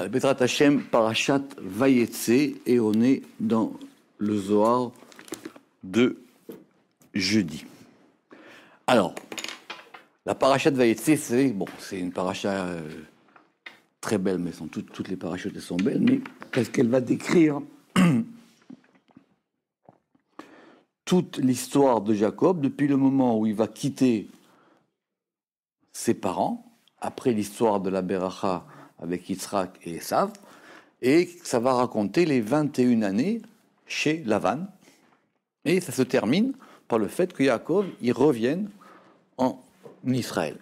Bezrat Hashem, Parashat Vayetse, et on est dans le Zohar de jeudi. Alors, la Parashat Vayetse, c'est une paracha très belle, mais toutes les parachutes sont belles, mais qu'est-ce qu'elle va décrire? Toute l'histoire de Jacob, depuis le moment où il va quitter ses parents, après l'histoire de la Beracha avec Yitzhak et Esav, et ça va raconter les 21 années chez Lavan, et ça se termine par le fait que Jacob, il revienne en Israël.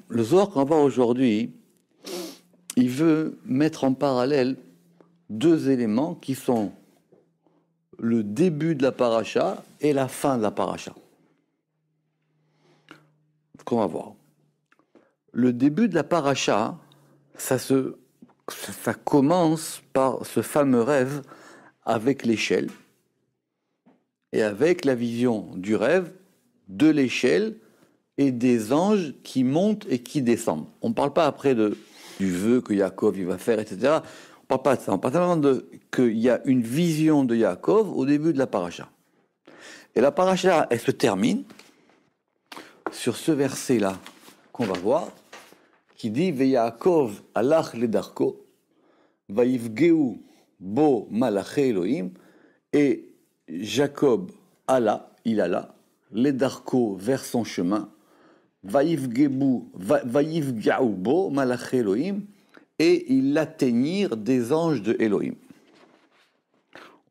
Le Zohar qu'on va voir aujourd'hui, il veut mettre en parallèle deux éléments qui sont le début de la paracha et la fin de la paracha. Qu'on va voir. Le début de la paracha, ça commence par ce fameux rêve avec l'échelle et avec la vision du rêve, de l'échelle et des anges qui montent et qui descendent. On ne parle pas après du vœu que Yaakov il va faire, etc. On ne parle pas de ça. On parle simplement qu'il y a une vision de Yaakov au début de la paracha. Et la paracha, elle se termine sur ce verset-là qu'on va voir, qui dit Veyaakov alach ledarko, vaivgeu bo malaché Elohim, et Jacob il alla, ledarko vers son chemin, vaivgeu bo malaché Elohim, et ils l'atteignirent des anges de Elohim.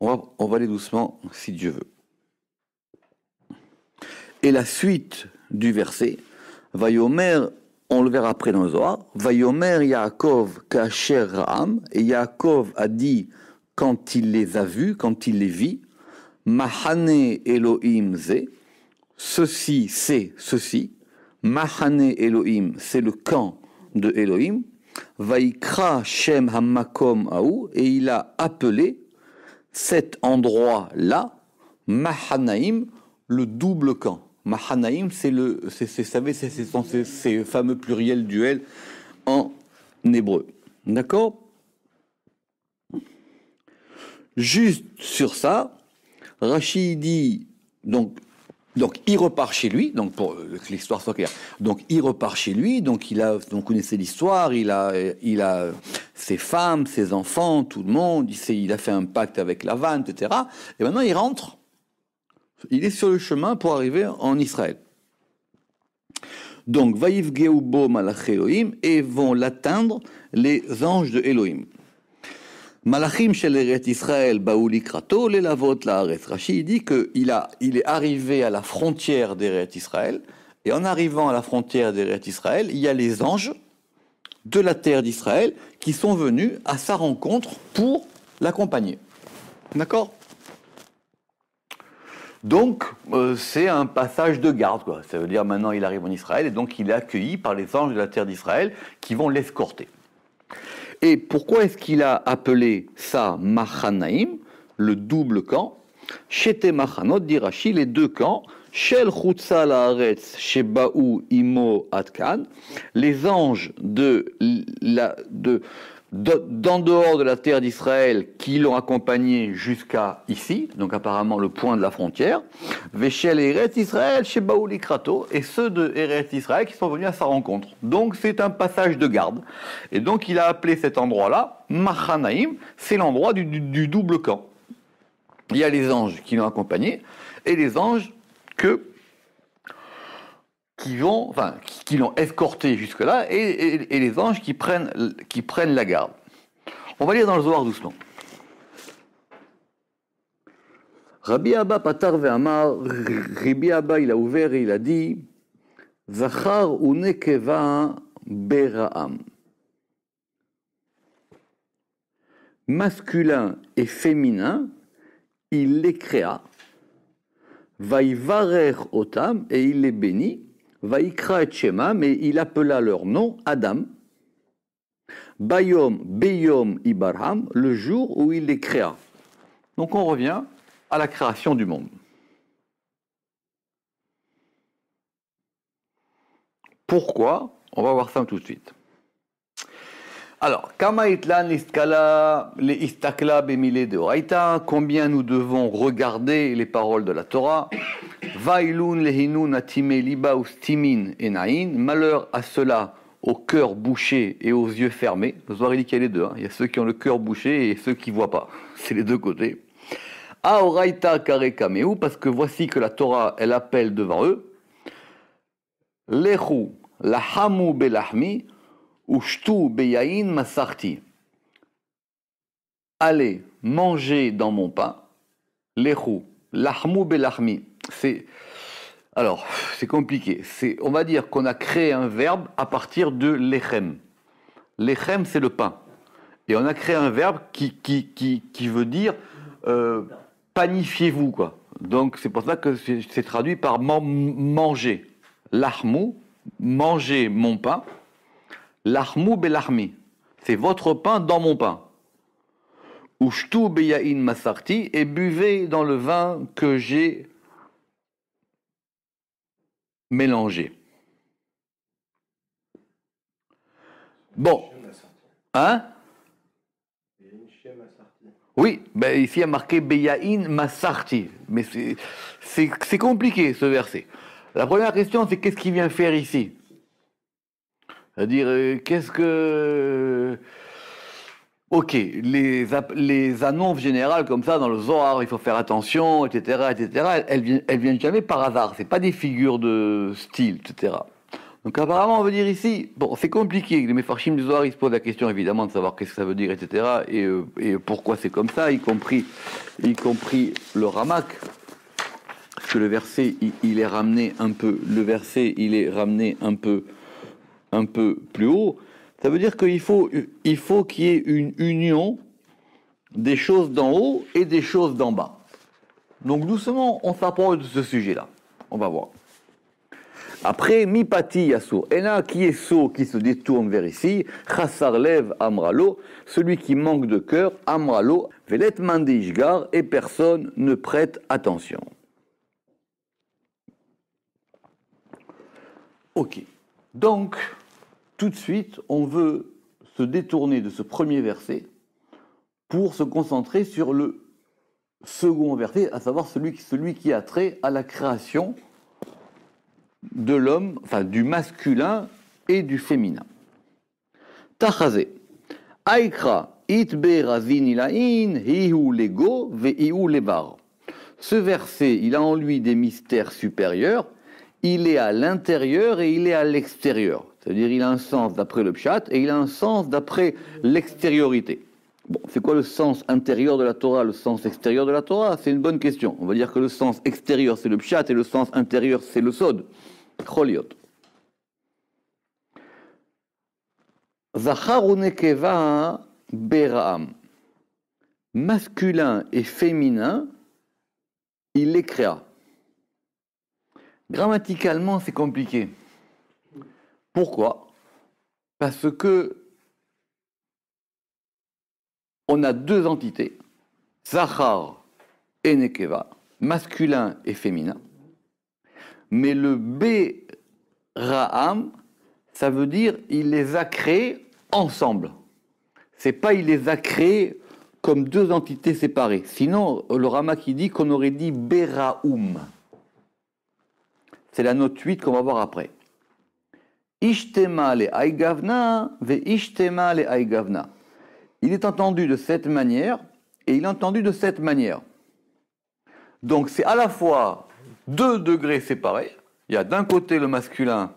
On va aller doucement, si Dieu veut. Et la suite du verset, Vayomer, on le verra après dans le Zohar, Vayomer Yaakov kasher Ra'am, et Yaakov a dit quand il les a vus, quand il les vit, Mahane Elohim ze, ceci c'est ceci, Mahane Elohim, c'est le camp de Elohim, Vaikra Shem Hamakom Aou, et il a appelé cet endroit-là, Mahanaim, le double camp. Mahanaim, c'est ces fameux pluriels duels en hébreu. D'accord? Juste sur ça, Rashi dit, donc il repart chez lui, donc pour que l'histoire soit claire. Donc il repart chez lui, donc vous connaissez l'histoire, il a ses femmes, ses enfants, tout le monde, il a fait un pacte avec Lavan, etc. Et maintenant il rentre. Il est sur le chemin pour arriver en Israël. Donc, Vaivgeu bo malaché Elohim, et vont l'atteindre les anges de Elohim. Malachim shel Eret Israël baou likrato lelavot laaretz. Rashi dit qu'il est arrivé à la frontière d'Eret Israël, et en arrivant à la frontière d'Eret Israël, il y a les anges de la terre d'Israël qui sont venus à sa rencontre pour l'accompagner. D'accord ? Donc, c'est un passage de garde, quoi. Ça veut dire maintenant il arrive en Israël et donc il est accueilli par les anges de la terre d'Israël qui vont l'escorter. Et pourquoi est-ce qu'il a appelé ça Machanaim, le double camp? Shete Machanot, dit Rashi, les deux camps, Shel Chutza Laaretz, Shebaou Imo Atkan, les anges d'en dehors de la terre d'Israël qui l'ont accompagné jusqu'à ici, donc apparemment le point de la frontière, Veshel Eretz Israël chez Baou Likrato, et ceux de Eretz Israël qui sont venus à sa rencontre. Donc c'est un passage de garde. Et donc il a appelé cet endroit-là Machanaim, c'est l'endroit du double camp. Il y a les anges qui l'ont accompagné et les anges qui l'ont escorté jusque-là, et les anges qui prennent la garde. On va lire dans le Zohar doucement. Rabbi Abba Patar ve'amar, Rabbi Abba il a ouvert et il a dit, Zachar unekeva bera'am. Masculin et féminin, il les créa, Vaïvarer otam, et il les bénit, Vaikra et Shema, mais il appela leur nom Adam. Beyom Ibarham, le jour où il les créa. Donc on revient à la création du monde. Pourquoi On va voir ça tout de suite. Alors, Kama itlan iskala le istakla bemile de oraita, combien nous devons regarder les paroles de la Torah. Vailun lehinun atime liba ustimin enain, malheur à ceux-là au cœur bouché et aux yeux fermés. Le Zohar il dit qu'il y a les deux, hein. Il y a ceux qui ont le cœur bouché et ceux qui ne voient pas. C'est les deux côtés. A oraita kare kameu, parce que voici que la Torah, elle appelle devant eux. Lechu lahamu belahmi, ushtu beyain masarti. Allez manger dans mon pain. Lechu lahmu belahmi. Alors, c'est compliqué. On va dire qu'on a créé un verbe à partir de lechem. Lechem, c'est le pain. Et on a créé un verbe qui veut dire panifiez-vous, quoi. Donc, c'est pour ça que c'est traduit par manger. Lahmu, manger mon pain. Lahmu belahmi. C'est votre pain dans mon pain. Ushtu beyain masarti, et buvez dans le vin que j'ai mélangé. Bon. Hein? Oui, ben ici il y a marqué beyain masarti. Mais c'est compliqué ce verset. La première question, c'est qu'est-ce qu'il vient faire ici? C'est-à-dire, qu'est-ce que... Ok, les annonces générales comme ça dans le Zohar, il faut faire attention, etc., elles viennent jamais par hasard. C'est pas des figures de style, etc. Donc apparemment, on veut dire ici, bon, c'est compliqué. Les Mefarshim du Zohar, ils se posent la question évidemment de savoir qu'est-ce que ça veut dire, etc. Et pourquoi c'est comme ça, y compris le Ramak. Parce que le verset, il est ramené un peu. Le verset, il est ramené un peu plus haut. Ça veut dire qu'il faut qu'il y ait une union des choses d'en haut et des choses d'en bas. Donc doucement, on s'approche de ce sujet-là. On va voir. Après, mipati yasso. Et là, qui est sot qui se détourne vers ici? Chassar lev amralo, celui qui manque de cœur, amralo, velet mandishgar, et personne ne prête attention. Ok. Donc, tout de suite, on veut se détourner de ce premier verset pour se concentrer sur le second verset, à savoir celui qui a trait à la création de l'homme, enfin du masculin et du féminin. Tachazé. Aikra itbe razinilain hihu lego veihu levar. Ce verset, il a en lui des mystères supérieurs. Il est à l'intérieur et il est à l'extérieur. C'est-à-dire il a un sens d'après le pshat et il a un sens d'après l'extériorité. Bon, c'est quoi le sens intérieur de la Torah, le sens extérieur de la Torah? C'est une bonne question. On va dire que le sens extérieur c'est le pshat et le sens intérieur c'est le sod. Choliot. Zachar u nekeva bera'am. Masculin et féminin, il les créa. Grammaticalement, c'est compliqué. Pourquoi? Parce que on a deux entités, Zachar et Nekeva, masculin et féminin. Mais le Bera'am, ça veut dire il les a créés ensemble. C'est pas il les a créés comme deux entités séparées. Sinon, le Rama qui dit qu'on aurait dit Bera'um. C'est la note 8 qu'on va voir après. Ishtema le aigavna ve ishtema le aigavna. Il est entendu de cette manière et il est entendu de cette manière. Donc c'est à la fois deux degrés séparés. Il y a d'un côté le masculin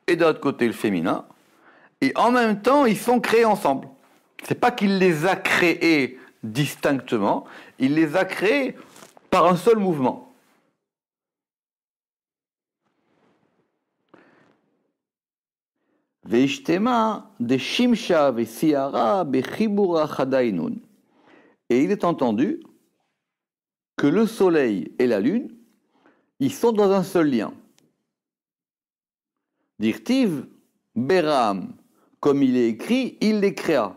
et de l'autre côté le féminin. Et en même temps, ils sont créés ensemble. C'est pas qu'il les a créés distinctement, il les a créés par un seul mouvement. Veishtema de shimsha ve siara be chibura chadainun. Et il est entendu que le soleil et la lune, ils sont dans un seul lien. Dirtiv beram, comme il est écrit, il les créa.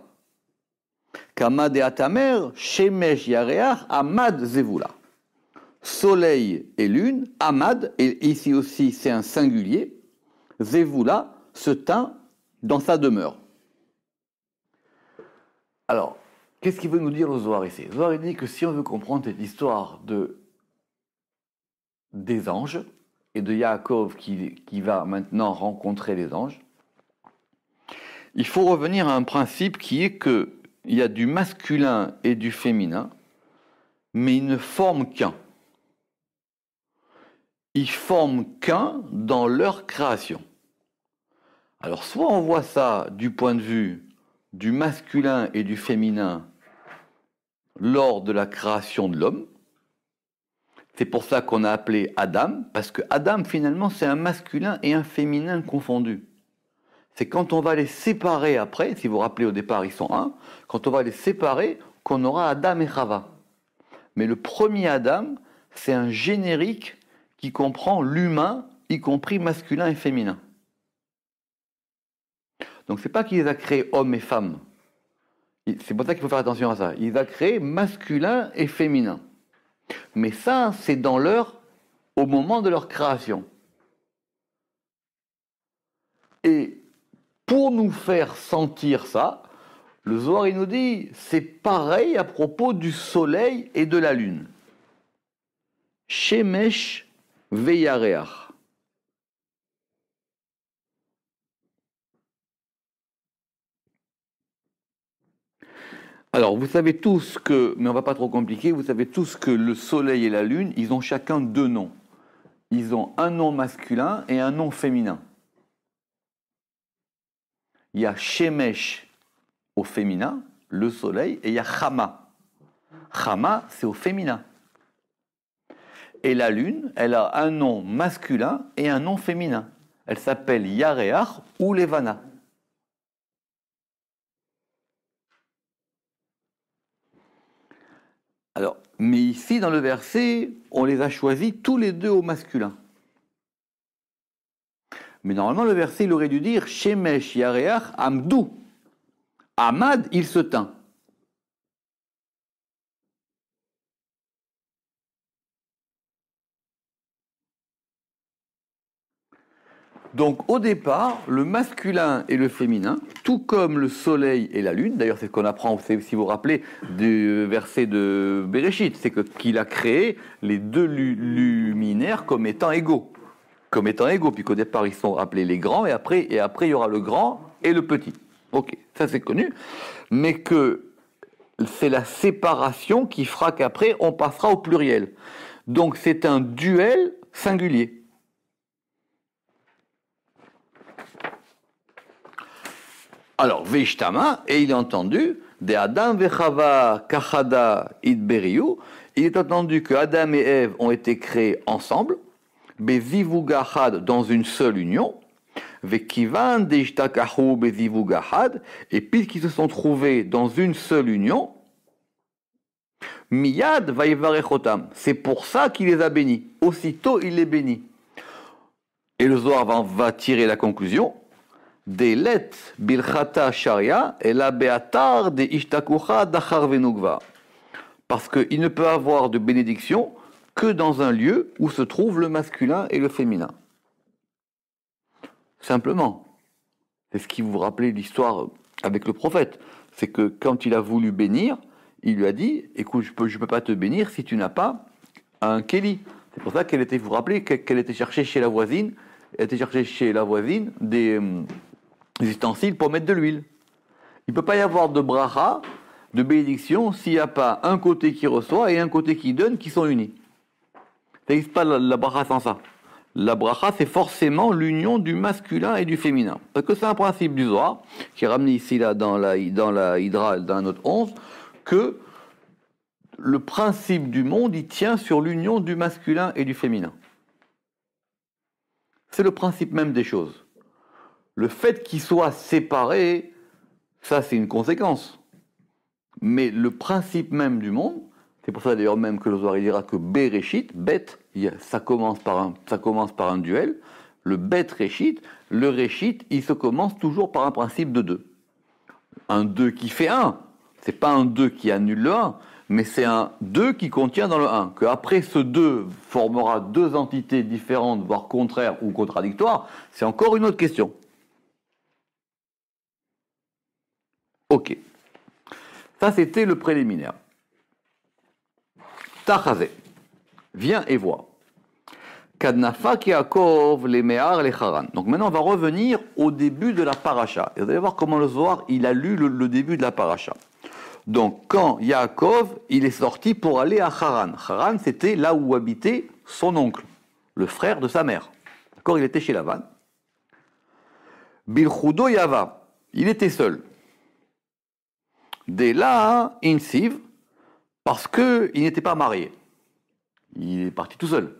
Kama de atamer shemesh yareach amad zevula. Soleil et lune, amad, et ici aussi c'est un singulier, zevula, se tint dans sa demeure. Alors, qu'est-ce qu'il veut nous dire le Zohar ici? Le Zohar dit que si on veut comprendre cette histoire des anges et de Yaakov qui va maintenant rencontrer les anges, il faut revenir à un principe qui est qu'il y a du masculin et du féminin, mais ils ne forment qu'un. Ils forment qu'un dans leur création. Alors, soit on voit ça du point de vue du masculin et du féminin lors de la création de l'homme. C'est pour ça qu'on a appelé Adam, parce que Adam, finalement, c'est un masculin et un féminin confondus. C'est quand on va les séparer après, si vous vous rappelez au départ, ils sont un, quand on va les séparer, qu'on aura Adam et Chava. Mais le premier Adam, c'est un générique qui comprend l'humain, y compris masculin et féminin. Donc c'est pas qu'il les a créés hommes et femmes. C'est pour ça qu'il faut faire attention à ça. Il les a créés masculin et féminin. Mais ça, c'est au moment de leur création. Et pour nous faire sentir ça, le Zohar il nous dit, c'est pareil à propos du soleil et de la lune. Shemesh veyareach. Alors, vous savez tous que, mais on va pas trop compliquer, vous savez tous que le soleil et la lune, ils ont chacun deux noms. Ils ont un nom masculin et un nom féminin. Il y a Shemesh au féminin, le soleil, et il y a Chama. Chama, c'est au féminin. Et la lune, elle a un nom masculin et un nom féminin. Elle s'appelle Yareach ou Levana. Alors, mais ici, dans le verset, on les a choisis tous les deux au masculin. Mais normalement, le verset, il aurait dû dire Shemesh Yareach Amdou. Amad, il se tint. Donc au départ, le masculin et le féminin, tout comme le soleil et la lune, d'ailleurs c'est ce qu'on apprend, si vous vous rappelez, du verset de Bereshit, c'est qu'il a créé les deux luminaires comme étant égaux. Comme étant égaux, puis qu'au départ ils sont appelés les grands, et après il y aura le grand et le petit. Ok, ça c'est connu, mais que c'est la séparation qui fera qu'après on passera au pluriel. Donc c'est un duel singulier. Alors, Veishtama, et il a entendu, de Adam vechava kachada idberiu, il est entendu que Adam et Ève ont été créés ensemble, bezivugahad dans une seule union, vekivan deishtakahu bezivugahad, et puisqu'ils se sont trouvés dans une seule union, miyad vaivarechotam, c'est pour ça qu'il les a bénis. Aussitôt, il les bénit. Et le Zohar va tirer la conclusion. Delet bilchata sharia et la beatar de ishtakucha dachar venugva. Parce qu'il ne peut avoir de bénédiction que dans un lieu où se trouve le masculin et le féminin. Simplement. C'est ce qui vous rappelait l'histoire avec le prophète. C'est que quand il a voulu bénir, il lui a dit, écoute, je peux pas te bénir si tu n'as pas un kéli. C'est pour ça vous vous rappelez qu'elle était chercher chez la voisine, des ustensiles pour mettre de l'huile. Il ne peut pas y avoir de bracha, de bénédiction, s'il n'y a pas un côté qui reçoit et un côté qui donne, qui sont unis. Ça n'existe pas la bracha sans ça. La bracha, c'est forcément l'union du masculin et du féminin. Parce que c'est un principe du Zohar, qui est ramené ici là, dans la Hydra, dans la note 11, que le principe du monde, il tient sur l'union du masculin et du féminin. C'est le principe même des choses. Le fait qu'ils soient séparés, ça c'est une conséquence. Mais le principe même du monde, c'est pour ça d'ailleurs même que le Zohar dira que Bereshit, Bet, ça commence par un duel. Le Bet Reshit, le Reshit, il se commence toujours par un principe de 2. Un 2 qui fait 1, c'est pas un 2 qui annule le 1, mais c'est un 2 qui contient dans le 1. Qu'après ce 2 formera deux entités différentes, voire contraires ou contradictoires, c'est encore une autre question. Ok. Ça, c'était le préliminaire. Tachazé. Viens et vois. Kadnafak Yaakov, les Mehar, les Haran. Donc maintenant, on va revenir au début de la paracha. Et vous allez voir comment le Zohar, il a lu le début de la paracha. Donc, quand Yaakov, il est sorti pour aller à Haran. Haran, c'était là où habitait son oncle, le frère de sa mère. D'accord, il était chez Lavan. Bilchudo Yava, il était seul. Dès là, Insiv, parce qu'il n'était pas marié. Il est parti tout seul.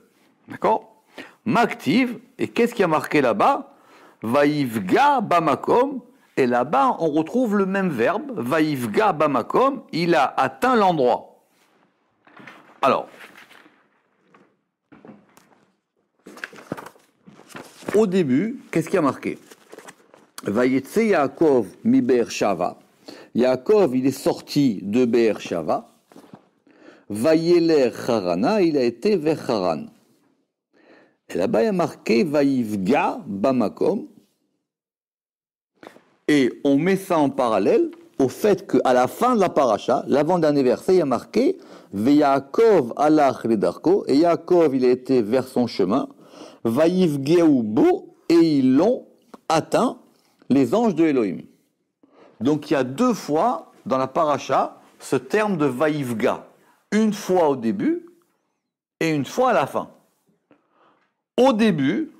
D'accord? Maktiv, et qu'est-ce qui a marqué là-bas? Vaïvga bamakom, et là-bas on retrouve le même verbe, Vaïvga bamakom, il a atteint l'endroit. Alors, au début, qu'est-ce qui a marqué? Vayetse Yaakov mi Be'er Shava. Yaakov, il est sorti de Be'er Shava. Vayeler Harana, il a été vers Haran. Et là-bas, il y a marqué Vaïvga Bamakom. Et on met ça en parallèle au fait qu'à la fin de la paracha, l'avant-dernier verset, il y a marqué Veyaakov alach ledarko. Et Yaakov, il a été vers son chemin. Vaïvgeu bo. Et ils l'ont atteint, les anges de Elohim. Donc il y a deux fois dans la paracha ce terme de Vaïvga. Une fois au début et une fois à la fin. Au début,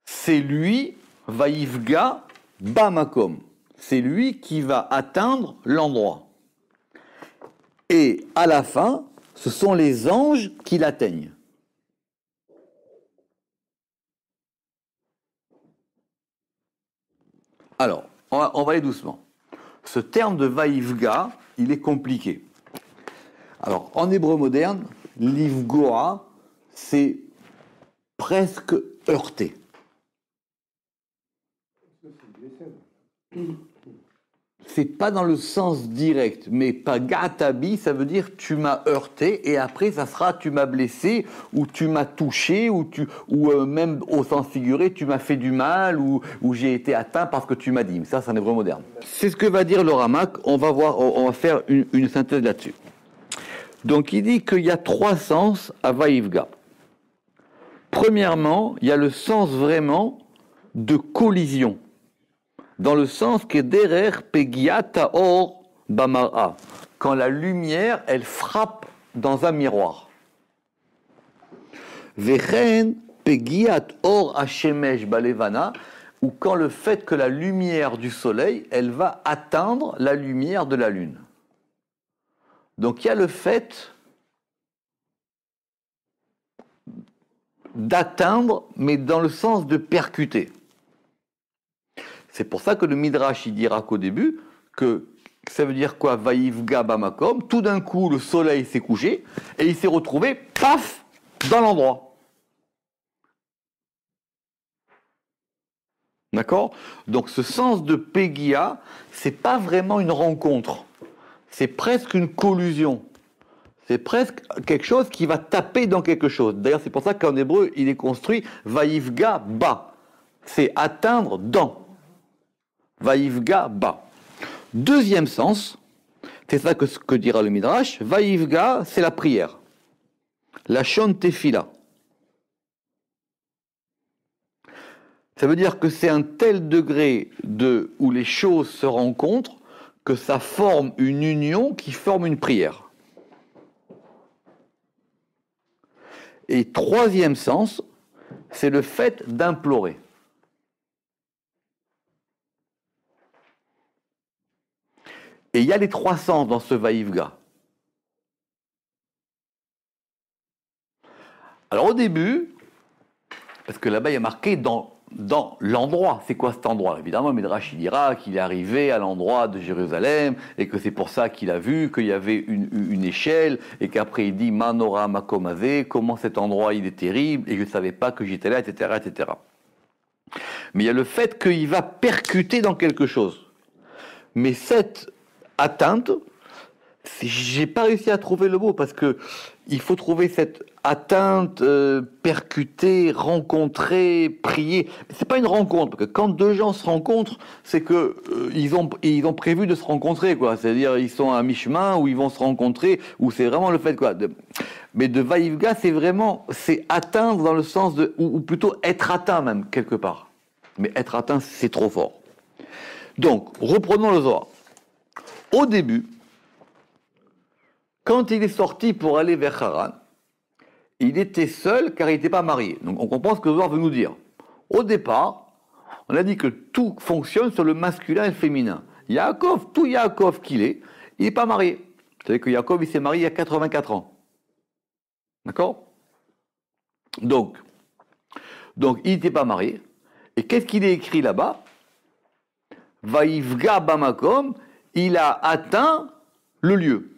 c'est lui, Vaïvga Bamakom. C'est lui qui va atteindre l'endroit. Et à la fin, ce sont les anges qui l'atteignent. Alors, on va aller doucement. Ce terme de Vaïvga, il est compliqué. Alors, en hébreu moderne, l'ivgoa, c'est presque heurté. C'est pas dans le sens direct, mais pagatabi, ça veut dire tu m'as heurté, et après ça sera tu m'as blessé, ou tu m'as touché, ou même au sens figuré, tu m'as fait du mal, ou j'ai été atteint parce que tu m'as dit. Mais ça, c'est un hébreu moderne. C'est ce que va dire le Ramak. On va faire une synthèse là-dessus. Donc il dit qu'il y a trois sens à Vaïvga. Premièrement, il y a le sens vraiment de collision, dans le sens que derer pegiata or bamara, quand la lumière, elle frappe dans un miroir. Vechen pegiat or hashemesh balevana, ou quand le fait que la lumière du soleil, elle va atteindre la lumière de la lune. Donc il y a le fait d'atteindre, mais dans le sens de percuter. C'est pour ça que le Midrash, il dira qu'au début, que ça veut dire quoi? Vaïvga bamakom, tout d'un coup, le soleil s'est couché, et il s'est retrouvé, paf, dans l'endroit. D'accord? Donc ce sens de Pégia, c'est pas vraiment une rencontre. C'est presque une collusion. C'est presque quelque chose qui va taper dans quelque chose. D'ailleurs, c'est pour ça qu'en hébreu, il est construit Vaïvga ba. C'est atteindre dans. Vaïvga ba. Deuxième sens, c'est ça que dira le Midrash. Vaïvga, c'est la prière. La shon tefila. Ça veut dire que c'est un tel degré où les choses se rencontrent que ça forme une union qui forme une prière. Et troisième sens, c'est le fait d'implorer. Et il y a les trois sens dans ce Vaïvga. Alors au début, parce que là-bas il y a marqué dans l'endroit. C'est quoi cet endroit? Évidemment, Midrash il dira qu'il est arrivé à l'endroit de Jérusalem et que c'est pour ça qu'il a vu qu'il y avait une échelle et qu'après il dit Manora Makomazé, comment cet endroit il est terrible et je ne savais pas que j'étais là, etc., etc. Mais il y a le fait qu'il va percuter dans quelque chose. Mais cette atteinte, J'ai pas réussi à trouver le mot parce que il faut trouver cette atteinte, percuter, rencontrer, prier. C'est pas une rencontre parce que quand deux gens se rencontrent, c'est que ils ont prévu de se rencontrer quoi. C'est-à-dire ils sont à mi-chemin où ils vont se rencontrer ou c'est vraiment le fait quoi. Mais de Vaïvga, c'est atteindre dans le sens de ou plutôt être atteint même quelque part. Mais être atteint, c'est trop fort. Donc reprenons le Zohar. Au début. Quand il est sorti pour aller vers Haran, il était seul car il n'était pas marié. Donc on comprend ce que le Zohar veut nous dire. Au départ, on a dit que tout fonctionne sur le masculin et le féminin. Yaakov, tout Yaakov qu'il est, il n'est pas marié. Vous savez que Yaakov il s'est marié il y a 84 ans. D'accord ? Donc, il n'était pas marié. Et qu'est-ce qu'il est écrit là-bas ? Vaïvga bamakom, il a atteint le lieu.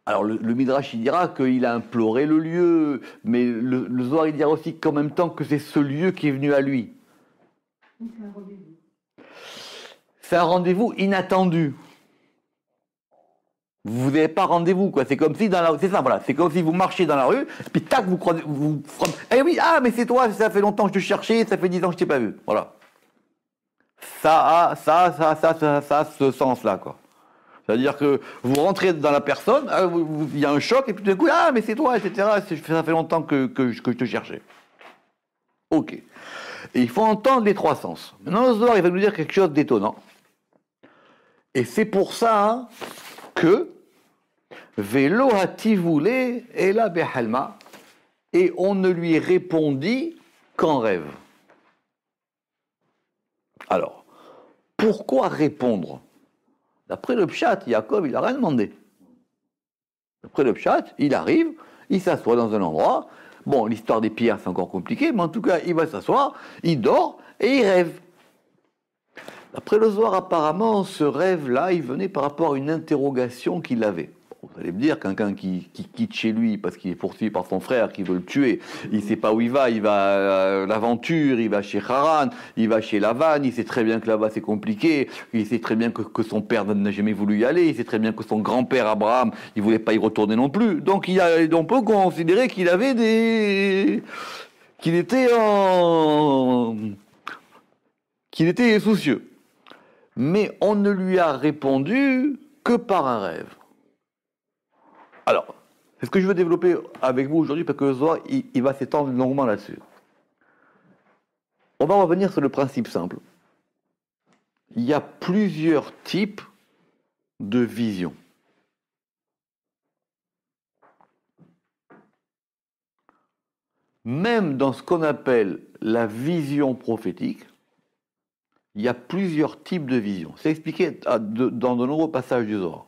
Alors le Midrash il dira qu'il a imploré le lieu, mais le Zohar il dira aussi qu'en même temps que c'est ce lieu qui est venu à lui. C'est un rendez-vous inattendu. Vous n'avez pas rendez-vous quoi. C'est comme si c'est ça voilà. C'est comme si vous marchiez dans la rue, puis tac vous croisez, eh oui mais c'est toi. Ça fait longtemps que je te cherchais, ça fait 10 ans que je t'ai pas vu. Voilà. Ça a ce sens là quoi. C'est-à-dire que vous rentrez dans la personne, il y a un choc, et puis d'un coup, mais c'est toi, etc. Ça fait longtemps que je te cherchais. Ok. Et il faut entendre les trois sens. Maintenant, le Zohar, il va nous dire quelque chose d'étonnant. Et c'est pour ça que Velo hativule ela behalma, et on ne lui répondit qu'en rêve. Alors, pourquoi répondre ? D'après le Pshat, Yaakov, il n'a rien demandé. D'après le Pshat, il arrive, il s'assoit dans un endroit. Bon, l'histoire des pierres, c'est encore compliqué, mais en tout cas, il va s'asseoir, il dort et il rêve. D'après le Zohar, apparemment, ce rêve-là, il venait par rapport à une interrogation qu'il avait. Vous allez me dire, quelqu'un qui quitte chez lui parce qu'il est poursuivi par son frère, qui veut le tuer, il ne sait pas où il va à l'aventure, il va chez Haran, il va chez Lavan, il sait très bien que là-bas c'est compliqué, il sait très bien que son père n'a jamais voulu y aller, il sait très bien que son grand-père Abraham, il ne voulait pas y retourner non plus. Donc on peut considérer qu'il qu'il était soucieux. Mais on ne lui a répondu que par un rêve. Alors, c'est ce que je veux développer avec vous aujourd'hui parce que le Zohar, il va s'étendre longuement là-dessus. On va revenir sur le principe simple. Il y a plusieurs types de visions. Même dans ce qu'on appelle la vision prophétique, il y a plusieurs types de visions. C'est expliqué dans de nombreux passages du Zohar.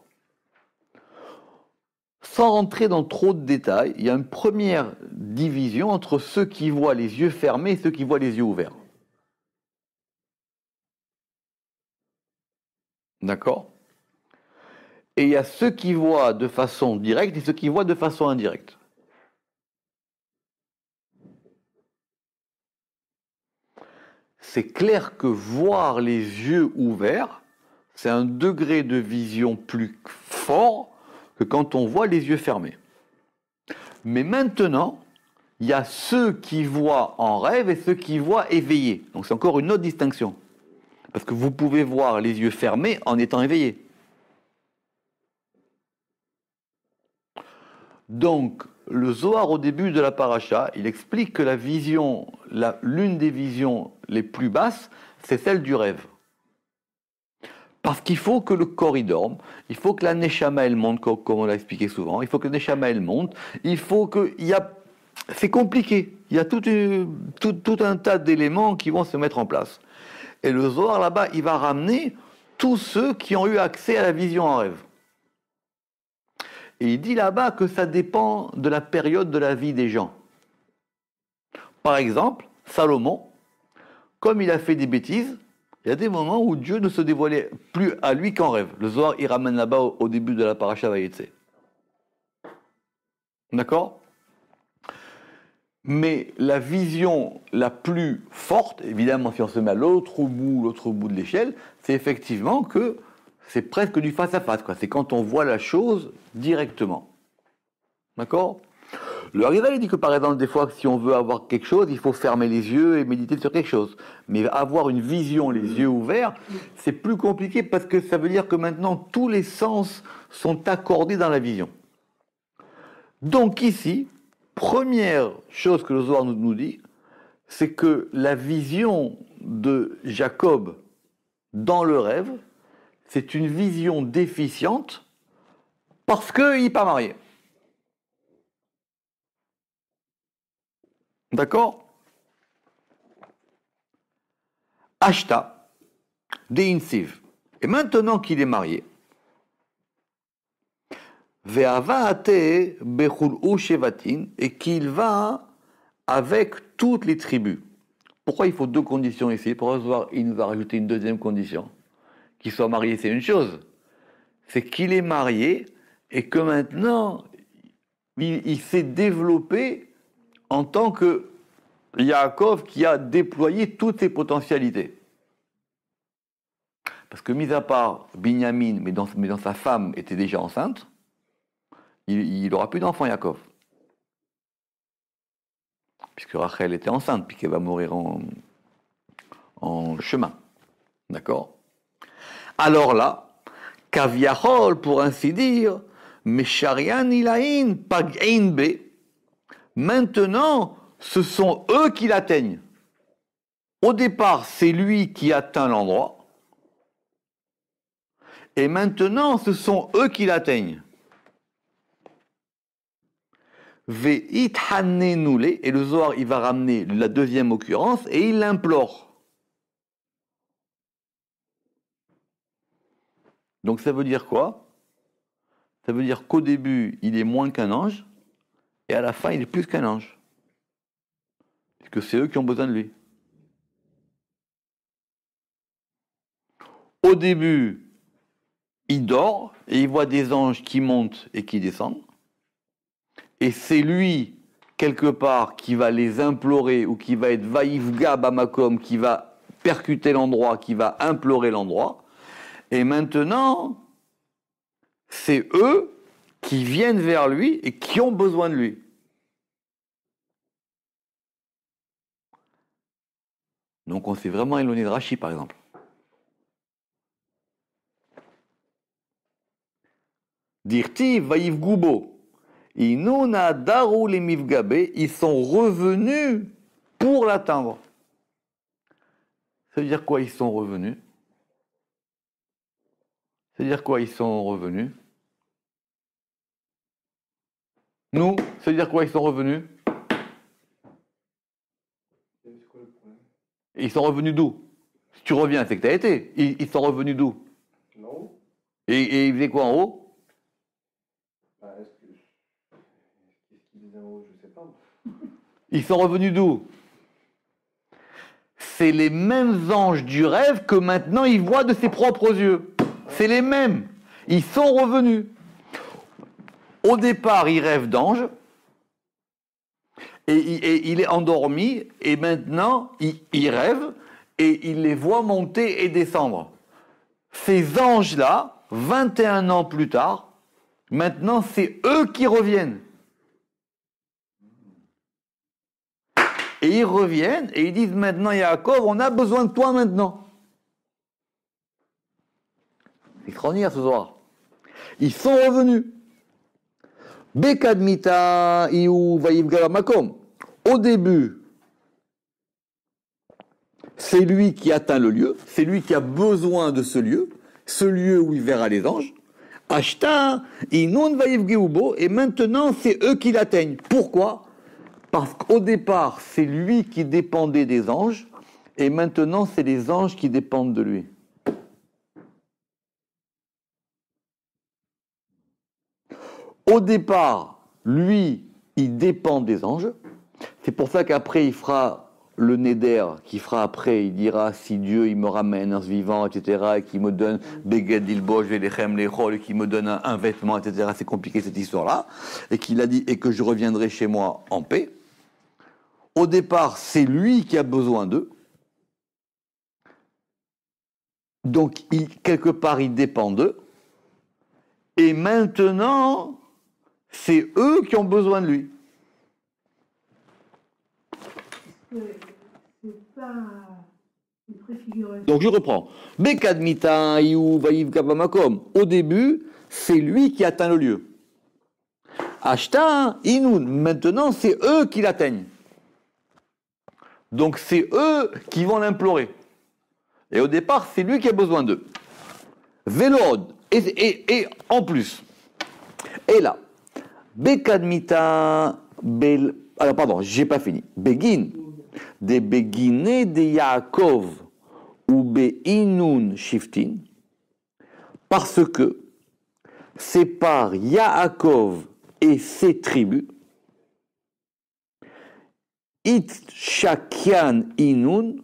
Sans rentrer dans trop de détails, il y a une première division entre ceux qui voient les yeux fermés et ceux qui voient les yeux ouverts. D'accord ? Et il y a ceux qui voient de façon directe et ceux qui voient de façon indirecte. C'est clair que voir les yeux ouverts, c'est un degré de vision plus fort que quand on voit les yeux fermés. Mais maintenant, il y a ceux qui voient en rêve et ceux qui voient éveillés. Donc c'est encore une autre distinction. Parce que vous pouvez voir les yeux fermés en étant éveillé. Donc, le Zohar, au début de la paracha, il explique que l'une des visions les plus basses, c'est celle du rêve. Parce qu'il faut que le corps y dorme, il faut que la Neshama elle monte, comme on l'a expliqué souvent, il faut que la Neshama elle monte, c'est compliqué, il y a tout un tas d'éléments qui vont se mettre en place. Et le Zohar là-bas, il va ramener tous ceux qui ont eu accès à la vision en rêve. Et il dit là-bas que ça dépend de la période de la vie des gens. Par exemple, Salomon, comme il a fait des bêtises, il y a des moments où Dieu ne se dévoilait plus à lui qu'en rêve. Le Zohar, il ramène là-bas au début de la paracha Vayetse. D'accord ? Mais la vision la plus forte, évidemment si on se met à l'autre bout de l'échelle, c'est effectivement que c'est presque du face-à-face, quoi. C'est quand on voit la chose directement. D'accord? Le Harizal, il dit que par exemple, des fois, si on veut avoir quelque chose, il faut fermer les yeux et méditer sur quelque chose. Mais avoir une vision, les yeux ouverts, c'est plus compliqué parce que ça veut dire que maintenant, tous les sens sont accordés dans la vision. Donc ici, première chose que le Zohar nous dit, c'est que la vision de Jacob dans le rêve, c'est une vision déficiente parce qu'il n'est pas marié. D'accord? Ashta, Deinsiv. Et maintenant qu'il est marié, Ve'avaate bechul'u shevatin, et qu'il va avec toutes les tribus. Pourquoi il faut deux conditions ici? Pour recevoir, il nous a rajouté une deuxième condition. Qu'il soit marié, c'est une chose. C'est qu'il est marié et que maintenant, il s'est développé en tant que Yaakov qui a déployé toutes ses potentialités. Parce que, mis à part Binyamin, mais dans sa femme était déjà enceinte, il n'aura plus d'enfant, Yaakov. Puisque Rachel était enceinte, puis qu'elle va mourir en chemin. D'accord? Alors là, Kaviahol, pour ainsi dire, Mesharian ilain pag'ein be, maintenant, ce sont eux qui l'atteignent. Au départ, c'est lui qui atteint l'endroit, et maintenant, ce sont eux qui l'atteignent. Ve'ithanenule, et le Zohar, il va ramener la deuxième occurrence, et il l'implore. Donc ça veut dire quoi? Ça veut dire qu'au début, il est moins qu'un ange, et à la fin, il est plus qu'un ange. Parce que c'est eux qui ont besoin de lui. Au début, il dort, et il voit des anges qui montent et qui descendent. Et c'est lui, quelque part, qui va les implorer, ou qui va être vaïfga bamakom, qui va percuter l'endroit, qui va implorer l'endroit. Et maintenant, c'est eux qui viennent vers lui et qui ont besoin de lui. Donc on s'est vraiment éloigné de Rashi, par exemple. Dirti vaïf gubo. Inuna daru les mifgabe, ils sont revenus pour l'atteindre. Ça veut dire quoi, ils sont revenus? Ça veut dire quoi, ils sont revenus? Nous, ça veut dire quoi, ils sont revenus? Ils sont revenus d'où? Si tu reviens, c'est que tu as été. Ils sont revenus d'où? Non. Et ils faisaient quoi en haut? Bah, qu'est-ce qu'ils disaient en haut? Je sais pas. Ils sont revenus d'où? C'est les mêmes anges du rêve que maintenant il voit de ses propres yeux. C'est les mêmes. Ils sont revenus. Au départ, il rêve d'anges. Et il est endormi. Et maintenant, il rêve. Et il les voit monter et descendre. Ces anges-là, 21 ans plus tard, maintenant, c'est eux qui reviennent. Et ils reviennent et ils disent maintenant, Yaakov, on a besoin de toi maintenant. C'est extraordinaire ce soir. Ils sont revenus. Bekadmita iu vaïvgala makom. Au début, c'est lui qui atteint le lieu, c'est lui qui a besoin de ce lieu où il verra les anges. Ashta inun vaïvgeubo, et maintenant c'est eux qui l'atteignent. Pourquoi? Parce qu'au départ, c'est lui qui dépendait des anges, et maintenant, c'est les anges qui dépendent de lui. Au départ, lui, il dépend des anges. C'est pour ça qu'après, il fera le Néder, qu'il fera après, il dira, si Dieu, il me ramène un vivant, etc., et qu'il me donne Beged ilbosh velechem lechol, et qu'il me donne un vêtement, etc., c'est compliqué cette histoire-là, et qu'il a dit, et que je reviendrai chez moi en paix. Au départ, c'est lui qui a besoin d'eux. Donc, quelque part, il dépend d'eux. Et maintenant, c'est eux qui ont besoin de lui. C'est pas une préfiguration. Donc, je reprends. Bekadmita Iou Vaïv Kavamakom. Au début, c'est lui qui atteint le lieu. Ashta Inoun. Maintenant, c'est eux qui l'atteignent. Donc, c'est eux qui vont l'implorer. Et au départ, c'est lui qui a besoin d'eux. Vélod. Et en plus. Et là. Bekadmita Bel. Alors, pardon, j'ai pas fini. Begin. De Beginé de Yaakov. Ou Beinun Shiftin. Parce que c'est par Yaakov et ses tribus. It Shakian Inun.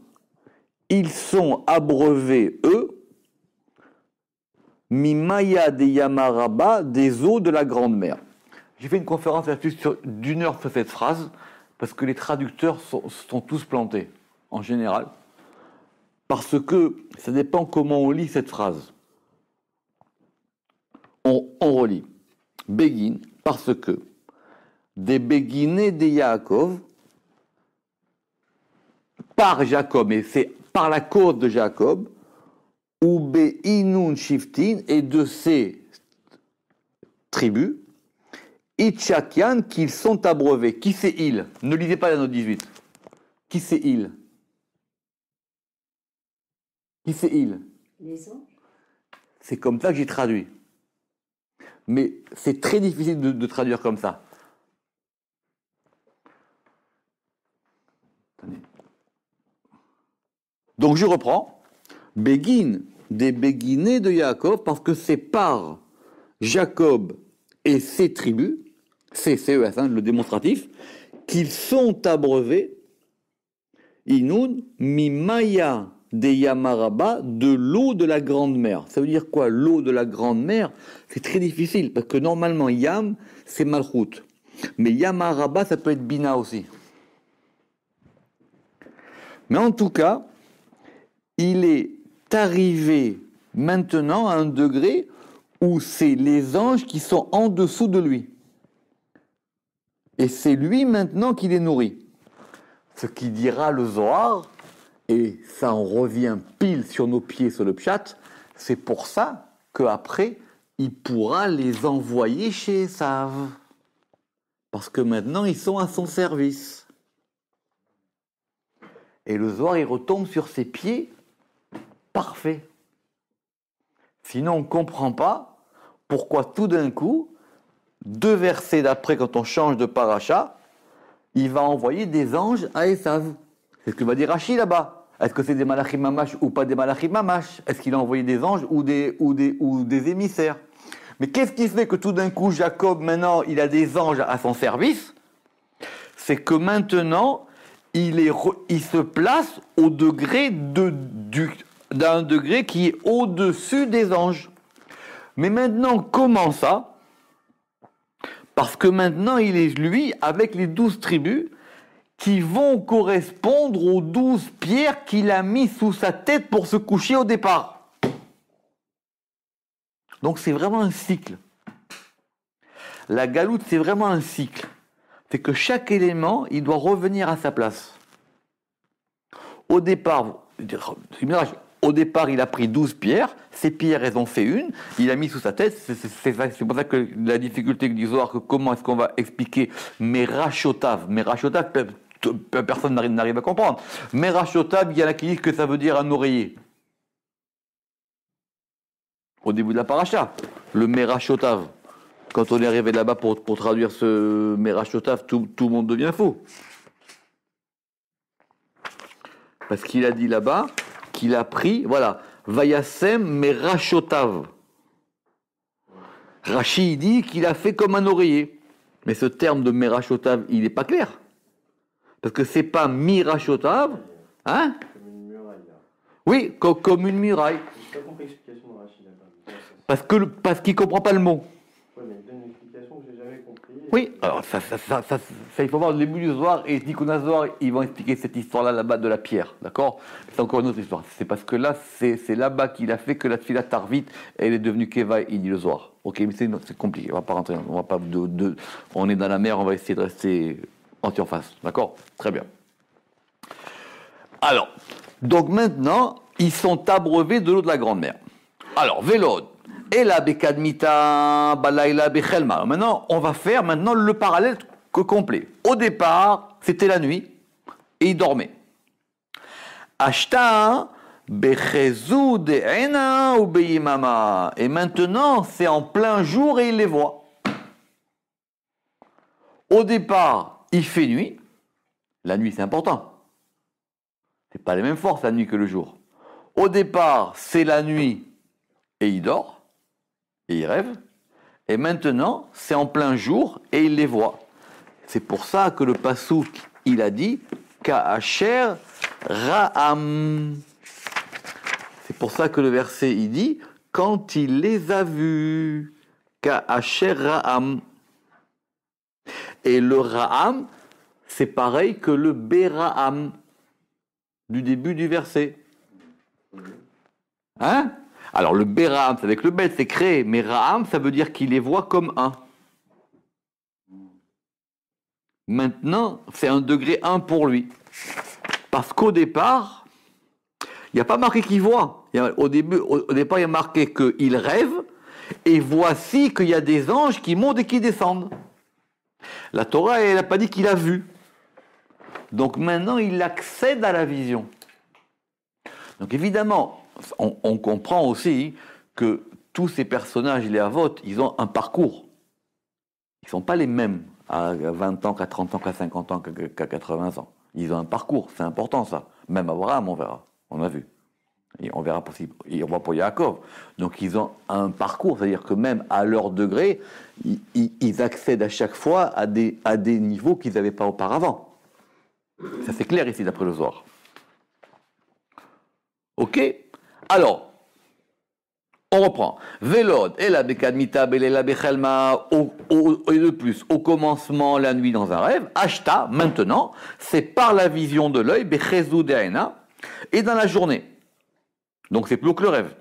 Ils sont abreuvés, eux, Mimaya de Yamaraba, des eaux de la Grande Mer. J'ai fait une conférence d'une heure sur cette phrase, parce que les traducteurs sont tous plantés, en général. Parce que ça dépend comment on lit cette phrase. On relit. Begin, parce que des Beginés de Yaakov, par Jacob, et c'est par la cause de Jacob, ou Beinun Shiftin, et de ses tribus, Itchakian, qu'ils sont abreuvés. Qui c'est il? Ne lisez pas la note 18. Qui c'est il? Qui c'est il? Les anges. C'est comme ça que j'ai traduit. Mais c'est très difficile de traduire comme ça. Attendez. Donc je reprends. Begin, des Beginés de Yaakov, parce que c'est par Jacob et ses tribus, c'est CES, le démonstratif, qu'ils sont abreuvés, Inoun, Mimaya de Yamaraba, de l'eau de la Grande Mer. Ça veut dire quoi, l'eau de la Grande Mer? C'est très difficile, parce que normalement, Yam, c'est Malchut. Mais Yamaraba, ça peut être Bina aussi. Mais en tout cas, il est arrivé maintenant à un degré où c'est les anges qui sont en dessous de lui. Et c'est lui maintenant qui les nourrit. Ce qui dira le Zohar, et ça en revient pile sur nos pieds sur le Pshat, c'est pour ça qu'après, il pourra les envoyer chez Esav. Parce que maintenant, ils sont à son service. Et le Zohar, il retombe sur ses pieds parfait. Sinon, on ne comprend pas pourquoi tout d'un coup, 2 versets d'après, quand on change de paracha, il va envoyer des anges à Esav. C'est ce que va dire Rashi là-bas. Est-ce que c'est des malachim mamash ou pas des malachim mamash? Est-ce qu'il a envoyé des anges ou des émissaires? Mais qu'est-ce qui fait que tout d'un coup, Jacob, maintenant, il a des anges à son service? C'est que maintenant, il se place au degré d'un degré qui est au-dessus des anges. Mais maintenant, comment ça? Parce que maintenant, il est, lui, avec les 12 tribus, qui vont correspondre aux 12 pierres qu'il a mis sous sa tête pour se coucher au départ. Donc c'est vraiment un cycle. La galoute, c'est vraiment un cycle. C'est que chaque élément, il doit revenir à sa place. Au départ, il a pris 12 pierres, ces pierres, elles ont fait une, il a mis sous sa tête, c'est pour ça que la difficulté du Zohar, que comment est-ce qu'on va expliquer Merachotav, personne n'arrive à comprendre. Merachotav, il y en a qui disent que ça veut dire un oreiller. Au début de la paracha, le Merachotav. Quand on est arrivé là-bas pour traduire ce Merachotav, tout le monde devient fou. Parce qu'il a dit là-bas qu'il a pris, voilà, Vayasem Merachotav. Rashi dit qu'il a fait comme un oreiller. Mais ce terme de Merachotav, il n'est pas clair. Parce que c'est pas Mirachotav, hein? Comme une muraille, là. Oui, comme une muraille. J'ai pas compris l'explication de Rachid là-bas. Parce qu'il ne comprend pas le mot. Ouais, mais il donne une explication que j'ai jamais compris. Et Oui, alors il faut voir le début du Zohar et Tikkun HaZohar, ils vont expliquer cette histoire-là là-bas de la pierre, d'accord? C'est encore une autre histoire. C'est parce que là, c'est là-bas qu'il a fait que la Tfilat Tarvit, elle est devenue Keva, il dit le Zohar. Ok, mais c'est compliqué, on va pas rentrer, on va pas on est dans la mer, on va essayer de rester en face, d'accord? Très bien. Alors, donc maintenant, ils sont abreuvés de l'eau de la Grande Mer. Alors, Vélod. Et la bekadmita balayla bechelma. Maintenant, on va faire le parallèle complet. Au départ, c'était la nuit et il dormait. Ashta bechezu de'ena ou be'imama. Et maintenant, c'est en plein jour et il les voit. Au départ, il fait nuit. La nuit, c'est important. C'est pas les mêmes forces la nuit que le jour. Au départ, c'est la nuit et il dort. Et il rêve, et maintenant, c'est en plein jour, et il les voit. C'est pour ça que le Passouk, il a dit, Ka'asher Ra'am. C'est pour ça que le verset, il dit, quand il les a vus, Ka'asher Ra'am. Et le Ra'am, c'est pareil que le Bera'am, du début du verset. Hein? Alors le Bera'am, c'est avec le Bet, c'est créé, mais Ra'am, ça veut dire qu'il les voit comme un. Maintenant, c'est un degré 1 pour lui. Parce qu'au départ, il n'y a pas marqué qu'il voit. Au départ, il y a marqué qu'il rêve, et voici qu'il y a des anges qui montent et qui descendent. La Torah, elle n'a pas dit qu'il a vu. Donc maintenant, il accède à la vision. Donc évidemment, on comprend aussi que tous ces personnages, les Avot, ils ont un parcours. Ils ne sont pas les mêmes à 20 ans, qu'à 30 ans, qu'à 50 ans, qu'à 80 ans. Ils ont un parcours, c'est important ça. Même Abraham, on verra, on a vu. Et on verra on va pour Yaakov. Donc ils ont un parcours, c'est-à-dire que même à leur degré, ils accèdent à chaque fois à des niveaux qu'ils n'avaient pas auparavant. Ça c'est clair ici d'après le Zohar. Ok? Alors, on reprend. Vélod, et la bekadmita, belela bechelma, et de plus, au commencement, la nuit dans un rêve. Ashta, maintenant, c'est par la vision de l'œil, bechezu de'ena, et dans la journée. Donc c'est plus que le rêve.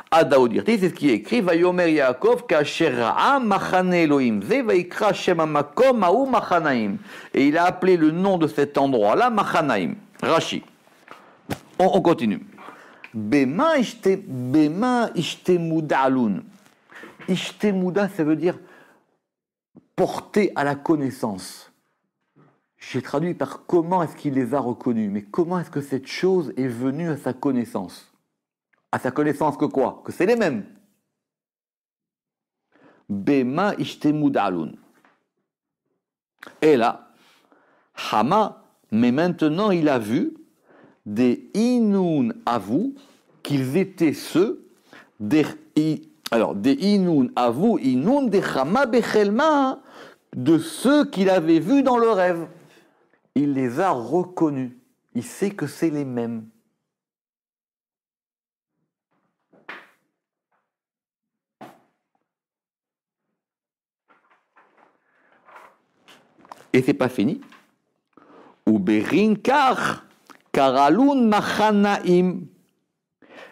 Adaodirti, c'est ce qui est écrit, Vayomer Yaakov, kasher ra'a machane Elohim, ze vaikra shem hamakom ha'u machanaim. Et il a appelé le nom de cet endroit-là, Machanaim. Rashi. On continue. Bema ishtemouda alun. Ishtemouda, ça veut dire porter à la connaissance. J'ai traduit par comment est-ce qu'il les a reconnus, mais comment est-ce que cette chose est venue à sa connaissance? À sa connaissance que quoi? Que c'est les mêmes. Bema ishtemouda alun. Et là, Hama, mais maintenant il a vu des Inun avou, qu'ils étaient ceux des Inun avou, Inun des Chama Bechelma, de ceux qu'il avait vus dans le rêve. Il les a reconnus. Il sait que c'est les mêmes. Et c'est pas fini. Ou Berinkar. Karalun Machanaim.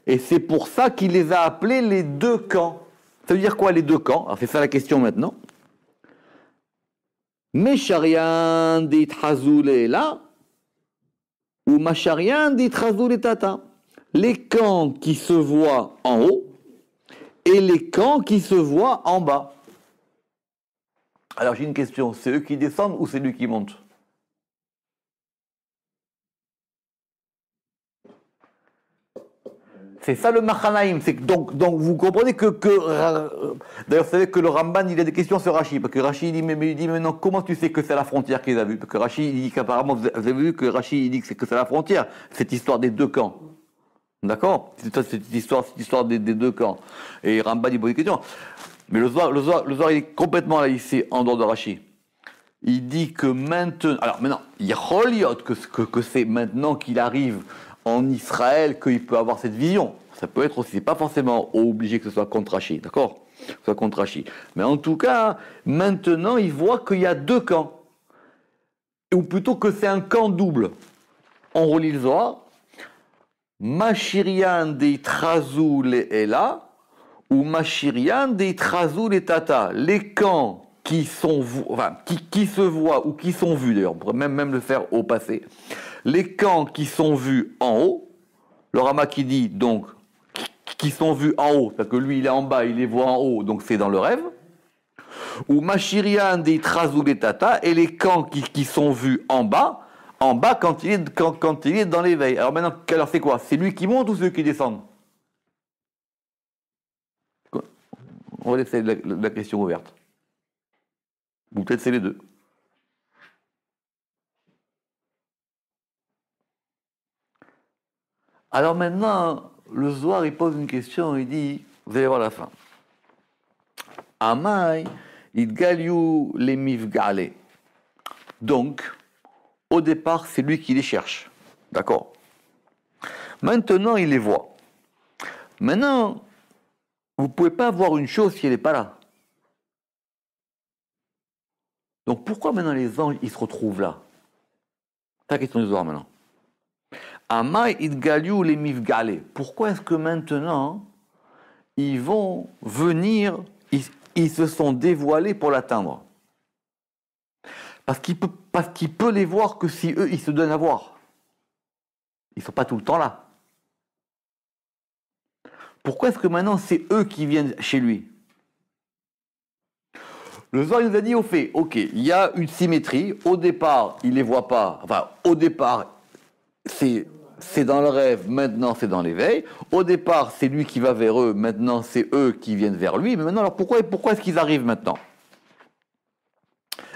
Et c'est pour ça qu'il les a appelés les deux camps. Ça veut dire quoi les deux camps? Alors c'est ça la question maintenant. Mesharian dit Hazul là ou Masharian dit Hazul tata. Les camps qui se voient en haut et les camps qui se voient en bas. Alors j'ai une question, c'est eux qui descendent ou c'est lui qui monte? C'est ça le Machanaim. Donc vous comprenez que d'ailleurs, vous savez que le Ramban, il a des questions sur Rashi. Parce que Rashi, il dit maintenant, comment tu sais que c'est la frontière qu'il a vue? Parce que Rashi, il dit qu'apparemment, vous avez vu que Rashi, il dit que c'est la frontière. Cette histoire des deux camps. D'accord? Cette histoire des deux camps. Et Ramban, il pose des questions. Mais le Zohar, il est complètement là, ici, en dehors de Rashi. Il dit que maintenant... Alors maintenant, il y a que c'est maintenant qu'il arrive en Israël qu'il peut avoir cette vision. Ça peut être aussi, c'est pas forcément obligé que ce soit contre Rachi, d'accord? Que ce soit contre Rachi. Mais en tout cas, maintenant, il voit qu'il y a deux camps. Ou plutôt que c'est un camp double. On relit le Zohar. Mashirian de Trazou le Ela ou Mashirian de Trazou le Tata. Les camps qui sont, enfin, qui se voient ou qui sont vus, d'ailleurs, on pourrait même le faire au passé. Les camps qui sont vus en haut, le Rama qui dit donc qui sont vus en haut, c'est-à-dire que lui il est en bas, il les voit en haut, donc c'est dans le rêve. Ou Mashirian de Trazou le Tata, et les camps qui sont vus en bas quand il est dans l'éveil. Alors maintenant, c'est quoi? C'est lui qui monte ou ceux qui descendent? On va laisser la question ouverte. Ou peut-être c'est les deux. Alors maintenant, le Zohar, il pose une question, il dit, vous allez voir la fin. Amai, idgaliu les mifgale. Donc, au départ, c'est lui qui les cherche. D'accord? Maintenant, il les voit. Maintenant, vous ne pouvez pas voir une chose si elle n'est pas là. Donc pourquoi maintenant les anges, ils se retrouvent là? C'est la question du Zohar maintenant. Amai idgaliu les mifgale. Pourquoi est-ce que maintenant, ils vont venir, ils se sont dévoilés pour l'atteindre? Parce qu'il peut les voir que si eux, ils se donnent à voir. Ils ne sont pas tout le temps là. Pourquoi est-ce que maintenant, c'est eux qui viennent chez lui? Le Zohar nous a dit au fait, ok, il y a une symétrie. Au départ, il ne les voit pas. Enfin, au départ, c'est dans le rêve, maintenant c'est dans l'éveil. Au départ, c'est lui qui va vers eux, maintenant c'est eux qui viennent vers lui. Mais maintenant, alors pourquoi est-ce qu'ils arrivent maintenant?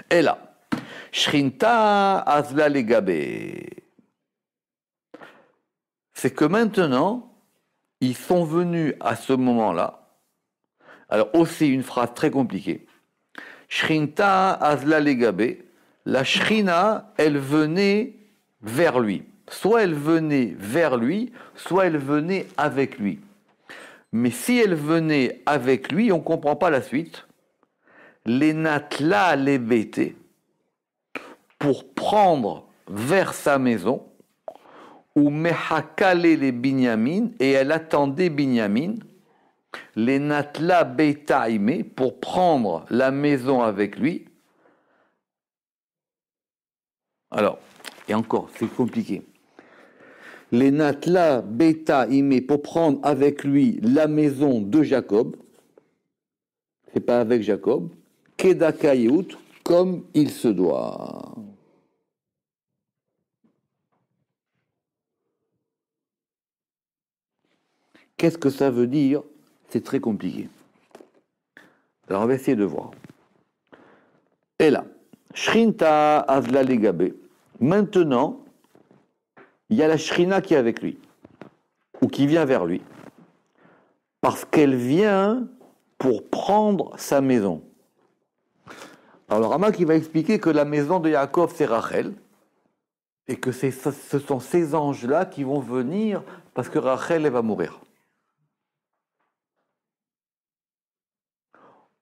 Et là, Shrinta Azla Legabe. C'est que maintenant, ils sont venus à ce moment-là. Alors aussi une phrase très compliquée. Shrinta Azla Legabe. La Shrina, elle venait vers lui. Soit elle venait vers lui, soit elle venait avec lui. Mais si elle venait avec lui, on ne comprend pas la suite. Les natla les bêtés, pour prendre vers sa maison, ou mehakale les binyamin, et elle attendait Binyamin, les natla betaime, pour prendre la maison avec lui. Alors, et encore, c'est compliqué. Les natla betaime, pour prendre avec lui la maison de Jacob, c'est pas avec Jacob, kedakayeut, comme il se doit. Qu'est-ce que ça veut dire? C'est très compliqué. Alors on va essayer de voir. Et là, Shrinta Azla Legabe. Maintenant, il y a la Shrina qui est avec lui, ou qui vient vers lui, parce qu'elle vient pour prendre sa maison. Alors le Rama qui va expliquer que la maison de Yaakov c'est Rachel, et que ce sont ces anges-là qui vont venir parce que Rachel elle va mourir.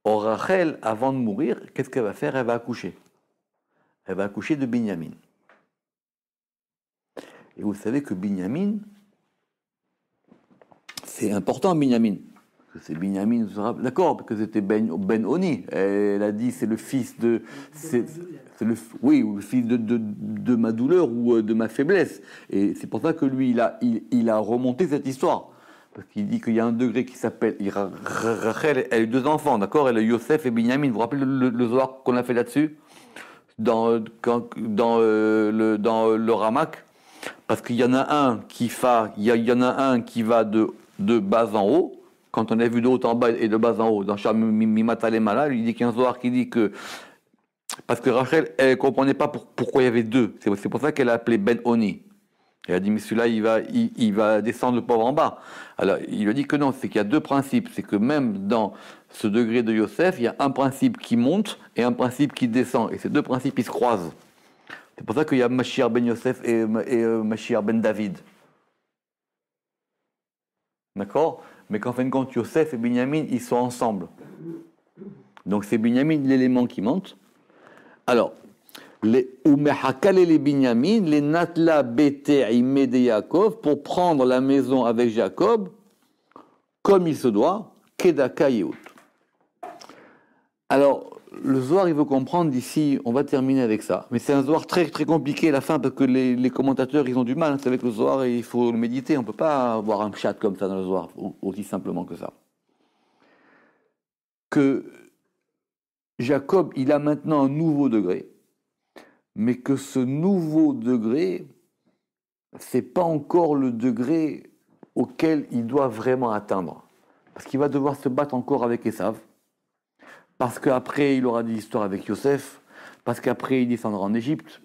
Or Rachel, avant de mourir, qu'est-ce qu'elle va faire? Elle va accoucher. Elle va accoucher de Binyamin. Et vous savez que Binyamin, c'est important Binyamin. C'est Binyamin, d'accord, parce que c'était Ben Oni. Elle a dit c'est le fils de, oui, ou le fils de ma douleur ou de ma faiblesse. Et c'est pour ça que lui, il a remonté cette histoire. Parce qu'il dit qu'il y a un degré qui s'appelle Rachel, elle a eu deux enfants, d'accord? Elle a Yosef et Binyamin. Vous vous rappelez le Zohar qu'on a fait là-dessus dans le Ramak? Parce qu'il y en a un qui va de bas en haut. Quand on a vu de haut en bas et de bas en haut, dans Sham Mimatalem, il dit qu'il y a un Zohar qui dit que parce que Rachel, elle ne comprenait pas pourquoi il y avait deux. C'est pour ça qu'elle a appelé Ben Oni. Elle a dit, mais celui-là, il va descendre le pauvre en bas. Alors, il lui a dit que non, c'est qu'il y a deux principes. C'est que même dans ce degré de Yosef, il y a un principe qui monte et un principe qui descend. Et ces deux principes, ils se croisent. C'est pour ça qu'il y a Mashiach ben Yosef et Mashiach ben David. D'accord? Mais qu'en fin de compte, Yosef et Binyamin, ils sont ensemble. Donc c'est Binyamin l'élément qui monte. Alors, les Umehakal et les Binyamin, les Natla Bete Ime de Yaakov, pour prendre la maison avec Jacob, comme il se doit, Kedaka Yehut. Alors, le Zohar, il veut comprendre d'ici, on va terminer avec ça. Mais c'est un Zohar très, très compliqué à la fin, parce que les commentateurs, ils ont du mal. Hein, c'est avec le Zohar, et il faut le méditer. On ne peut pas avoir un chat comme ça dans le Zohar, aussi simplement que ça. Que Jacob, il a maintenant un nouveau degré, mais que ce nouveau degré, c'est pas encore le degré auquel il doit vraiment atteindre. Parce qu'il va devoir se battre encore avec Esav, parce qu'après il aura des histoires avec Yosef, parce qu'après il descendra en Égypte.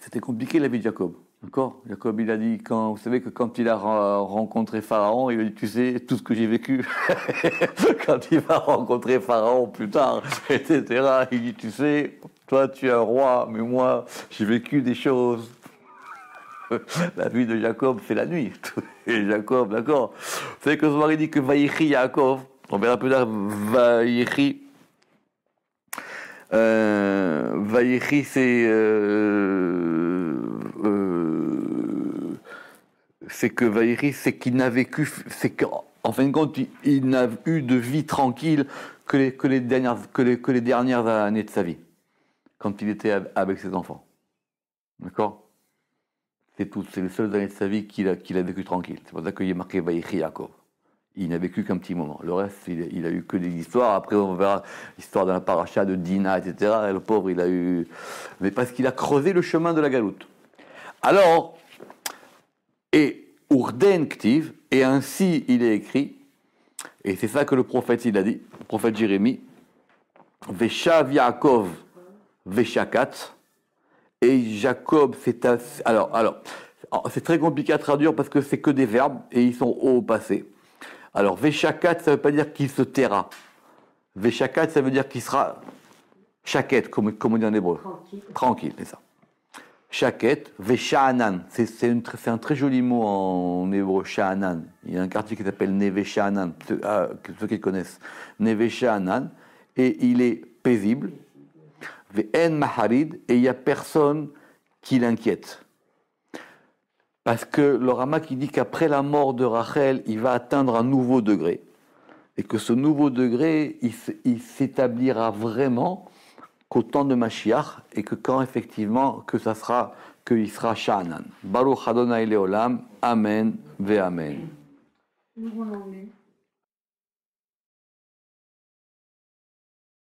C'était compliqué la vie de Jacob. D'accord? Jacob, il a dit, vous savez que quand il a rencontré Pharaon, il a dit, tu sais, tout ce que j'ai vécu. Quand il va rencontrer Pharaon plus tard, etc., il dit, tu sais, toi tu es un roi, mais moi j'ai vécu des choses. La vie de Jacob, c'est la nuit. Et Jacob, d'accord. Vous savez que Zohar dit que Vaïchi Yaakov, on verra plus tard, Vaïchi, c'est que Vaïchi, c'est qu'il n'a vécu, c'est qu'en fin de compte, il n'a eu de vie tranquille que les dernières années de sa vie, quand il était avec ses enfants. D'accord? C'est tout, c'est les seules années de sa vie qu'il a vécu tranquille. C'est pour ça qu'il est marqué Vaïchi Yaakov. Il n'a vécu qu'un petit moment. Le reste, il a eu que des histoires. Après, on verra l'histoire d'un paracha de Dina, etc. Et le pauvre, il a eu... Mais parce qu'il a creusé le chemin de la galoute. Alors, et Urden Ktiv, et ainsi il est écrit, et c'est ça que le prophète, il a dit, le prophète Jérémie, Veshav Yaakov Veshakat, et Jacob, alors, c'est très compliqué à traduire parce que c'est que des verbes et ils sont au passé. Alors, Veshakat, ça ne veut pas dire qu'il se taira. Veshakat, ça veut dire qu'il sera shaket, comme on dit en hébreu. Tranquille, c'est ça. Shaket, Vesha'anan, c'est un très joli mot en hébreu, Sha'anan. Il y a un quartier qui s'appelle Neve Sha'anan, ceux qui connaissent. Neve Sha'anan, et il est paisible. Ve'en maharid, et il n'y a personne qui l'inquiète. Parce que le Rama qui dit qu'après la mort de Rachel, il va atteindre un nouveau degré. Et que ce nouveau degré, il s'établira vraiment qu'au temps de Mashiach, et que quand effectivement, qu'il sera Sha'anan. Baruch Adonai Leolam, Amen, Ve'amen. Nous, on en est.